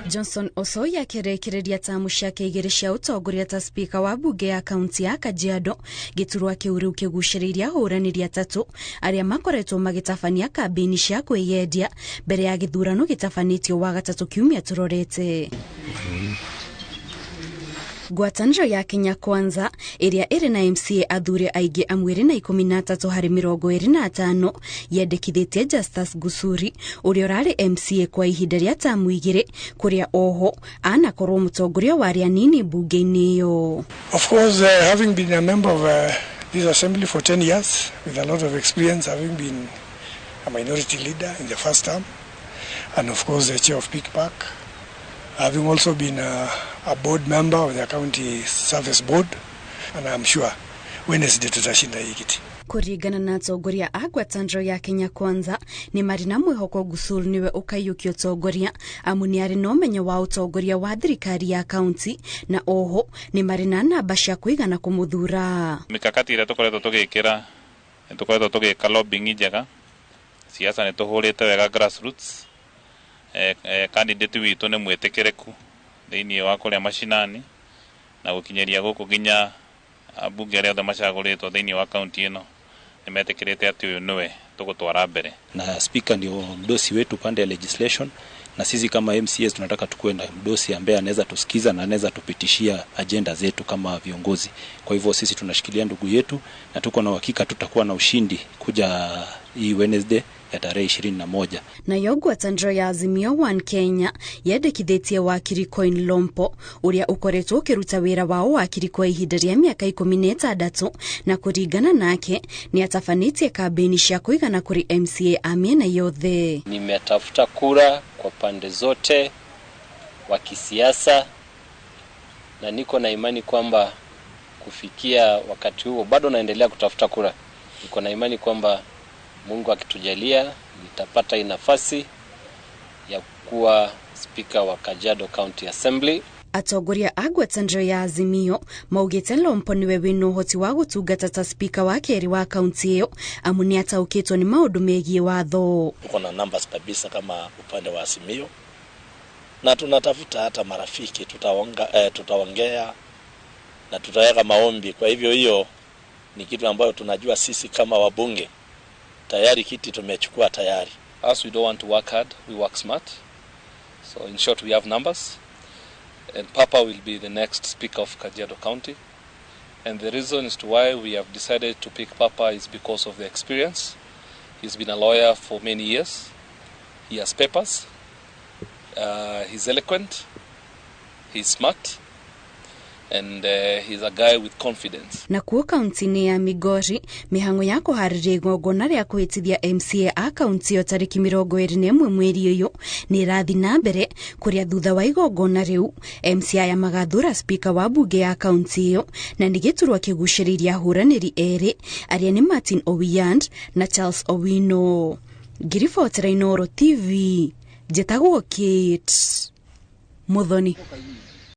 Johnson Osoya akirekereria tamu ciake igiri cia utongoria ta spika wa bunge ya kaunti ya Kajiado, gĩturwa kĩu rĩu kĩgucĩrĩirie ahũranĩri atatu arĩa makoretwo magĩtabania kambĩini cia kwĩyendia mbere ya gĩthurano gĩtabanĩtio wa gatatũ kiumia tũrorete. Ngwatanĩro ya Kenya Kwanza ĩrĩa ĩrĩ na MCA athure aingĩ amwĩrĩ na 13 harĩ 25 yendekithĩtie Justus Gusuri ũrĩa ũrarĩ MCA kwa ihinda rĩa tamu igĩrĩ, kũrĩa oho anakorwo mũtongoria wa arĩa anini mbunge-inĩ ĩyo. Of course, having been a member of this assembly for 10 years with a lot of experience, having been a minority leader in the first term, and of course the chair of PICPAC, having also been a board member of the county service board, and I'm sure Wednesday tutashinda hii kiti. Kuringana na atongoria a ngwatanĩro ya Kenya Kwanza ni marĩ na mwĩhoko Gusuri niwe ũkaiyũkia ũtongoria, amu nĩ arĩ na ũmenyo wa ũtongoria wa thirikari ya kaunti, na oho ni marĩ na namba cia kũigana kũmũthura. Mikakati ĩrĩa tũkoretwo tũgĩkĩra, tũkoretwo tũgĩka lobbying njega, siasa nĩ tũhũrĩte wega grassroots. Candidate witũ nĩ mwĩtĩkĩrĩku thĩinĩ wa kũrĩa mashinani na gũkinyeria gũkũ nginya bunge arĩa othe macagũrĩtwo thĩinĩ wa kaunti ĩno nĩ metĩkĩrĩte atĩ ũyũ nĩwe tũgũtwara mbere. Na spika ndio mdosi wetu pande ya legislation, na sisi kama MCAs tunataka tukue na mdosi ambaye anaweza tusikiza na anaweza tupitishia agenda zetu kama viongozi. Kwa hivyo sisi tunashikilia ndugu yetu na tuko na uhakika tutakuwa na ushindi kuja hii Wednesday ya tarehe 21. Na ngwatanĩro ya Azimio One Kenya yendekithĩtie wakiri Coin Lompo ũrĩa ũkoretwo ũkĩruta wĩra wao wakiri kwa ihinda rĩa mĩaka 16, na kũringana nake nĩ atafanĩtie kambĩini cia kũigana kũrĩ MCA a mĩena yothe. Nimetafuta kura kwa pande zote wa kisiasa, na niko na imani kwamba kufikia wakati huo bado naendelea kutafuta kura. Niko na imani kwamba Mungu akitujalia nitapata nafasi ya kuwa spika wa Kajiado County Assembly. Atongoria a ngwatanĩro ya Azimio maugĩte Lompo niwe wĩna ũhoti wa gũtungata ta spika wa kerĩ wa kaunti ĩyo, amu nĩ ataũkĩtwo nĩ maũndũ megiĩ watho. Tuko na numbers kabisa kama upande wa Azimio, na tunatafuta hata marafiki, tutaongea na tutaweka maombi. Kwa hivyo hiyo ni kitu ambayo tunajua sisi kama wabunge tayari kiti tumechukua tayari. As we don't want to work hard, we work smart. So in short, we have numbers. And Papa will be the next speaker of Kajiado County. And the reason as to why we have decided to pick Papa is because of the experience. He's been a lawyer for many years. He has papers. He's eloquent. He's smart. And he's a guy with confidence. Na kuo kaunti-inĩ ya Migori, mihango ya kũharĩria igongona rĩa kũhĩtithia MCA a kaunti ĩyo tarĩki 21 mweri ũyũ nĩ ĩrathiĩ na mbere, kũrĩa thutha wa igongona rĩu MCA ya magathura spika wa bunge ya kaunti ĩyo, na nĩ gĩturwa kĩgucĩrĩirie ahũranĩri erĩ arĩa nĩ Martin Owiyand na Charles Owino. Ngiribotera Inooro TV, njĩtagwo Kate Muthoni.